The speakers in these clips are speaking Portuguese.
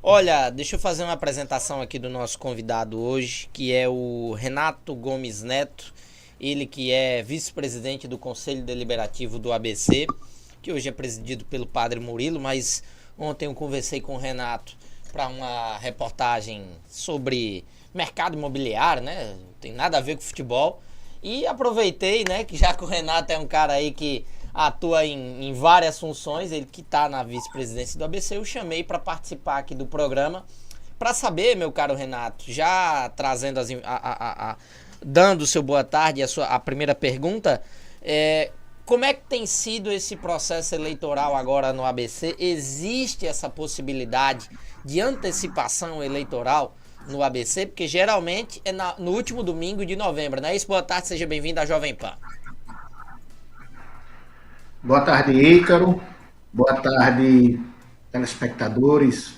Olha, deixa eu fazer uma apresentação aqui do nosso convidado hoje, que é o Renato Gomes Neto, ele que é vice-presidente do Conselho Deliberativo do ABC, que hoje é presidido pelo Padre Murilo, mas ontem eu conversei com o Renato para uma reportagem sobre mercado imobiliário, né? Não tem nada a ver com futebol. E aproveitei, né, que já que o Renato é um cara aí que atua em várias funções, ele que está na vice-presidência do ABC, eu chamei para participar aqui do programa para saber, meu caro Renato, já trazendo dando o seu boa tarde e a primeira pergunta, como é que tem sido esse processo eleitoral agora no ABC? Existe essa possibilidade de antecipação eleitoral no ABC? Porque geralmente é no último domingo de novembro, não é isso? Boa tarde, seja bem-vindo à Jovem Pan. Boa tarde, Ícaro. Boa tarde, telespectadores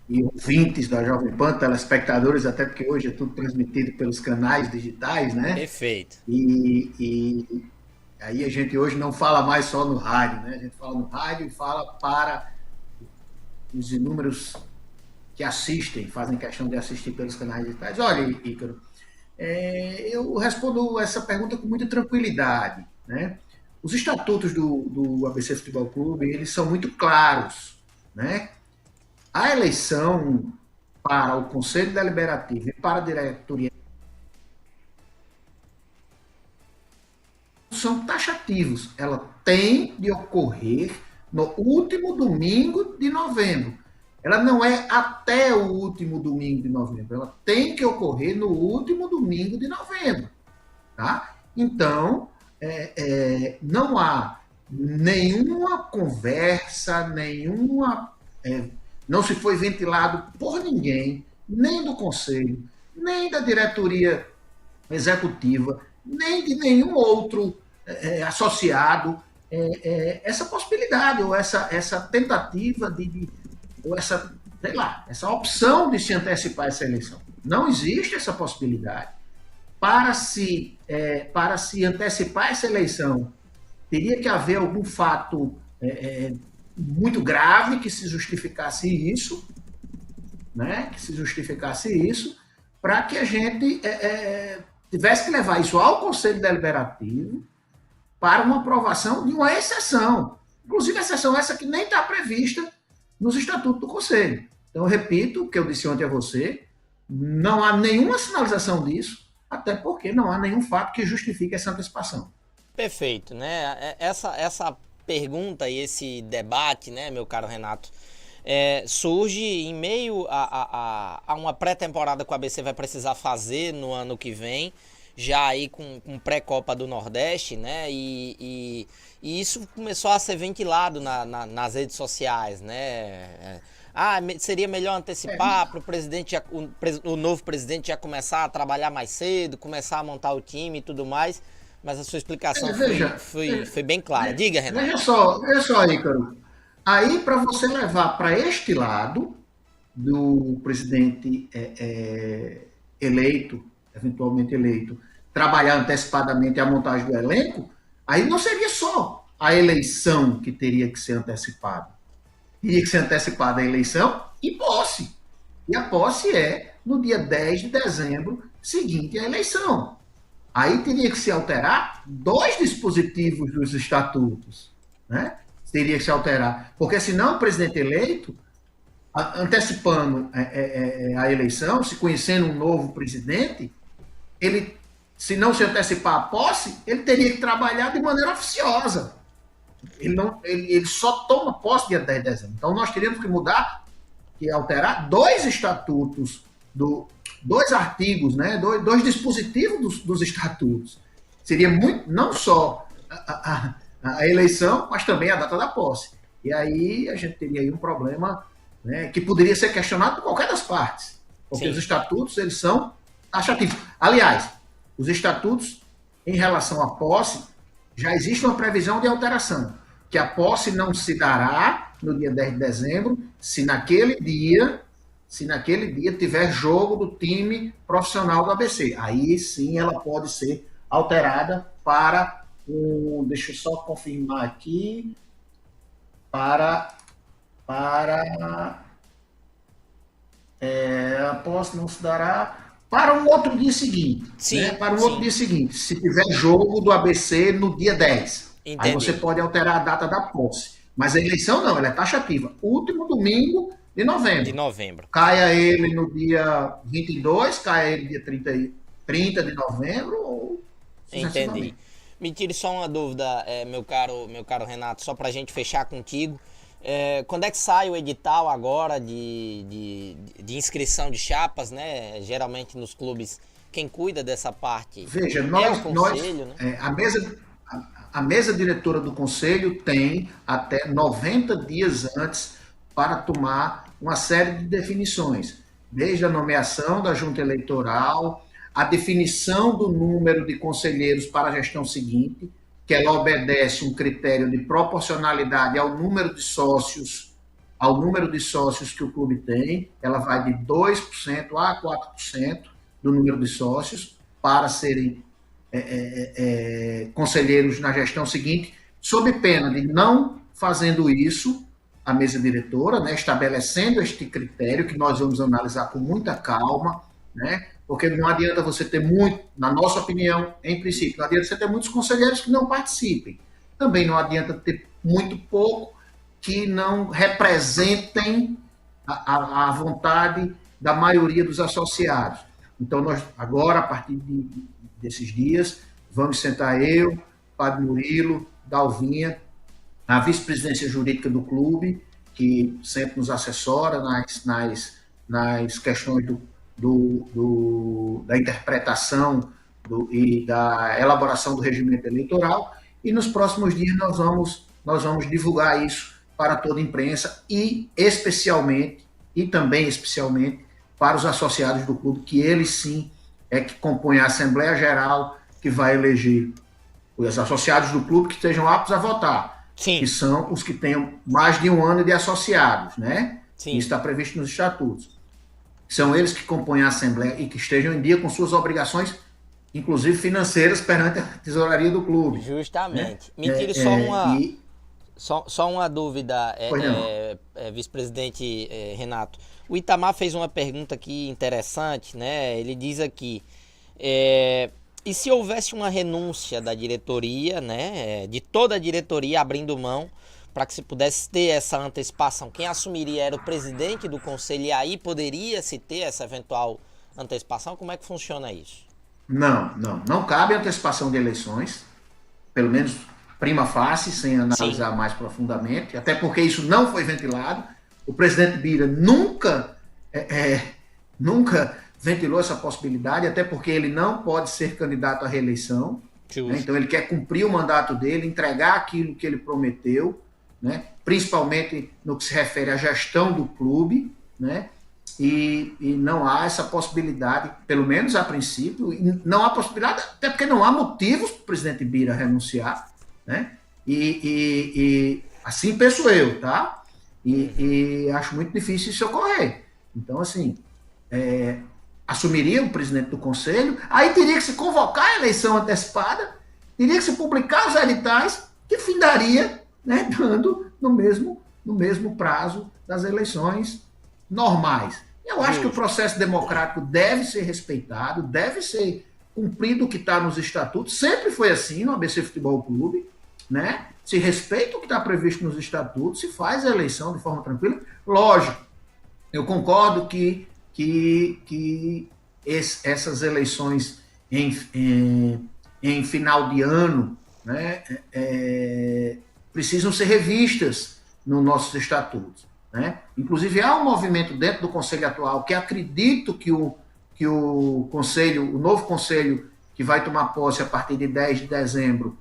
e ouvintes da Jovem Pan, telespectadores, até porque hoje é tudo transmitido pelos canais digitais, né? Perfeito. E aí a gente hoje não fala mais só no rádio, né? A gente fala no rádio e fala para os inúmeros que assistem, fazem questão de assistir pelos canais digitais. Olha, Ícaro, eu respondo essa pergunta com muita tranquilidade, né? Os estatutos do ABC Futebol Clube, eles são muito claros, né? A eleição para o Conselho Deliberativo e para a diretoria são taxativos. Ela tem de ocorrer no último domingo de novembro. Ela não é até o último domingo de novembro. Ela tem que ocorrer no último domingo de novembro. Tá? Então, não há nenhuma conversa, não se foi ventilado por ninguém, nem do conselho, nem da diretoria executiva, nem de nenhum outro associado, essa possibilidade ou essa tentativa ou essa, sei lá, essa opção de se antecipar essa eleição. Não existe essa possibilidade. Para se antecipar essa eleição, teria que haver algum fato muito grave que se justificasse isso, né? Que se justificasse isso, para que a gente tivesse que levar isso ao Conselho Deliberativo para uma aprovação de uma exceção. Inclusive, exceção essa que nem está prevista nos estatutos do Conselho. Então, eu repito o que eu disse ontem a você, não há nenhuma sinalização disso, até porque não há nenhum fato que justifique essa antecipação. Perfeito, né? Essa pergunta e esse debate, né, meu caro Renato, surge em meio a uma pré-temporada que o ABC vai precisar fazer no ano que vem, já aí com pré-Copa do Nordeste, né? E isso começou a ser ventilado nas redes sociais, né? Seria melhor antecipar para o presidente, o novo presidente já começar a trabalhar mais cedo, começar a montar o time e tudo mais. Mas a sua explicação Veja, foi bem clara. Diga, Renato. veja só, Ícaro. Aí, para você levar para este lado do presidente eleito, eventualmente eleito, trabalhar antecipadamente a montagem do elenco, aí não seria só a eleição que teria que ser antecipada. Teria que ser antecipada a eleição e posse. E a posse é no dia 10 de dezembro, seguinte à eleição. Aí teria que se alterar dois dispositivos dos estatutos, né? Teria que se alterar, porque senão o presidente eleito, antecipando a eleição, se conhecendo um novo presidente, ele, se não se antecipar a posse, ele teria que trabalhar de maneira oficiosa. Ele só toma posse dia 10 de dezembro. Então nós teríamos que mudar, que alterar dois estatutos dois artigos, né, dois dispositivos dos estatutos. Seria muito, não só a eleição, mas também a data da posse. E aí a gente teria aí um problema, né, que poderia ser questionado por qualquer das partes, porque os Sim. estatutos eles são taxativos. Aliás, os estatutos em relação à posse já existe uma previsão de alteração, que a posse não se dará no dia 10 de dezembro se naquele dia tiver jogo do time profissional do ABC. Aí sim ela pode ser alterada para deixa eu só confirmar aqui, para A posse não se dará para um outro dia seguinte, né? Sim, Para um outro sim, dia seguinte, se tiver jogo do ABC no dia 10. Aí você entendi. pode alterar a data da posse. Mas a eleição não, ela é taxativa. Último domingo de De novembro. novembro. Caia ele no dia 22, caia ele dia 30 de novembro ou Entendi. sucessivamente. Me tire só uma dúvida, meu caro Renato, só pra gente fechar contigo. Quando é que sai o edital agora de inscrição de chapas, né? Geralmente nos clubes, quem cuida dessa parte Veja, é o nós conselho, né? a mesa diretora do conselho tem até 90 dias antes para tomar uma série de definições, desde a nomeação da junta eleitoral, a definição do número de conselheiros para a gestão seguinte, que ela obedece um critério de proporcionalidade ao número de sócios que o clube tem, ela vai de 2% a 4% do número de sócios para serem conselheiros na gestão seguinte, sob pena de não fazendo isso, a mesa diretora, né, estabelecendo este critério que nós vamos analisar com muita calma, né, porque não adianta você ter muito, na nossa opinião, em princípio, não adianta você ter muitos conselheiros que não participem. Também não adianta ter muito pouco que não representem a vontade da maioria dos associados. Então, nós, agora, a partir desses dias, vamos sentar eu, Padre Murilo, Dalvinha, a vice-presidência jurídica do clube, que sempre nos assessora nas questões da interpretação e da elaboração do regimento eleitoral, e nos próximos dias nós vamos divulgar isso para toda a imprensa e também especialmente para os associados do clube, que eles sim é que compõem a Assembleia Geral que vai eleger os associados do clube que estejam aptos a votar, que Sim, são os que tenham mais de um ano de associados, né? Isso sim. está previsto nos estatutos. São eles que compõem a Assembleia e que estejam em dia com suas obrigações, inclusive financeiras, perante a tesouraria do clube, né? Justamente. Me tire só uma, E, só uma dúvida, pois não, vice-presidente Renato. O Itamar fez uma pergunta aqui interessante, né? Ele diz aqui, e se houvesse uma renúncia da diretoria, né? De toda a diretoria abrindo mão para que se pudesse ter essa antecipação, quem assumiria era o presidente do conselho e aí poderia se ter essa eventual antecipação? Como é que funciona isso? não cabe antecipação de eleições, pelo menos prima facie, sem Sim, analisar mais profundamente, até porque isso não foi ventilado. O presidente Bira nunca ventilou essa possibilidade, até porque ele não pode ser candidato à reeleição, né? justo. Então ele quer cumprir o mandato dele, entregar aquilo que ele prometeu, né? Principalmente no que se refere à gestão do clube, né? E não há essa possibilidade, pelo menos a princípio, não há possibilidade, até porque não há motivos para o presidente Bira renunciar, né? E assim penso eu, tá? E acho muito difícil isso ocorrer. Então, assim, assumiria o presidente do conselho, aí teria que se convocar a eleição antecipada, teria que se publicar os editais, que findaria, né, dando no mesmo prazo das eleições normais. Eu acho que o Justo. processo democrático deve ser respeitado, deve ser cumprido o que está nos estatutos, sempre foi assim no ABC Futebol Clube, né? Se respeita o que está previsto nos estatutos, se faz a eleição de forma tranquila. Lógico, eu concordo que essas eleições em final de ano, né, precisam ser revistas nos nossos estatutos, né? Inclusive, há um movimento dentro do Conselho atual que acredito que o Conselho, o novo Conselho que vai tomar posse a partir de 10 de dezembro,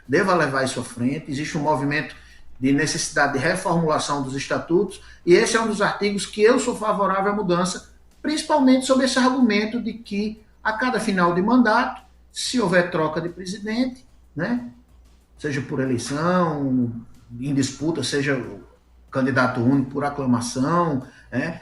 deva levar isso à frente. Existe um movimento de necessidade de reformulação dos estatutos, e esse é um dos artigos que eu sou favorável à mudança, principalmente sob esse argumento de que, a cada final de mandato, se houver troca de presidente, né, seja por eleição, em disputa, seja candidato único por aclamação, né,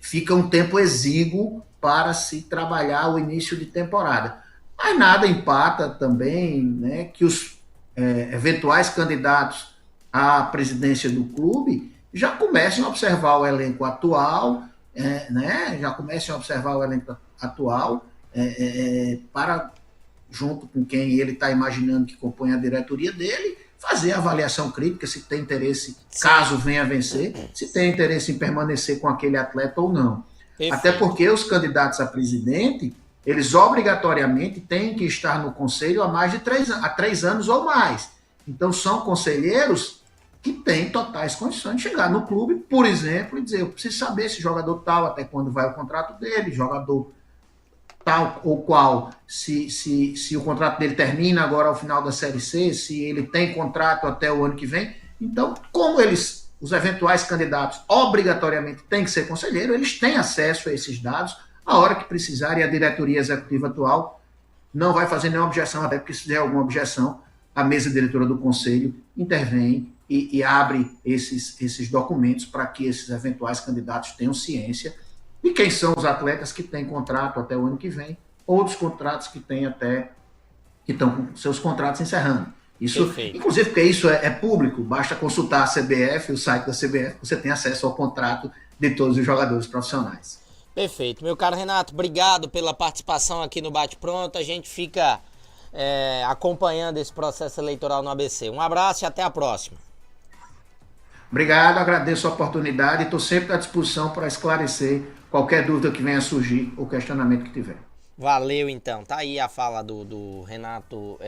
fica um tempo exíguo para se trabalhar o início de temporada. Mas nada empata também, né, que os eventuais candidatos à presidência do clube já comecem a observar o elenco atual, né? Já comecem a observar o elenco atual para, junto com quem ele está imaginando que compõe a diretoria dele, fazer a avaliação crítica se tem interesse, caso venha a vencer, se tem interesse em permanecer com aquele atleta ou não. Perfeito. Até porque os candidatos a presidente, eles obrigatoriamente têm que estar no conselho há mais de 3 anos ou mais. Então são conselheiros que têm totais condições de chegar no clube, por exemplo, e dizer, eu preciso saber se jogador tal, até quando vai o contrato dele, jogador tal ou qual, se o contrato dele termina agora ao final da Série C, se ele tem contrato até o ano que vem. Então, como os eventuais candidatos obrigatoriamente têm que ser conselheiro, eles têm acesso a esses dados a hora que precisarem. A diretoria executiva atual não vai fazer nenhuma objeção, até porque se fizer alguma objeção, a mesa diretora do conselho intervém e abre esses documentos para que esses eventuais candidatos tenham ciência de quem são os atletas que têm contrato até o ano que vem, ou dos contratos que têm que estão com seus contratos encerrando. Isso, perfeito. Inclusive porque isso é público, basta consultar a CBF, o site da CBF, você tem acesso ao contrato de todos os jogadores profissionais. Perfeito. Meu caro Renato, obrigado pela participação aqui no Bate Pronto. A gente fica acompanhando esse processo eleitoral no ABC. Um abraço e até a próxima. Obrigado, agradeço a oportunidade e estou sempre à disposição para esclarecer qualquer dúvida que venha a surgir ou questionamento que tiver. Valeu, então. Tá aí a fala do Renato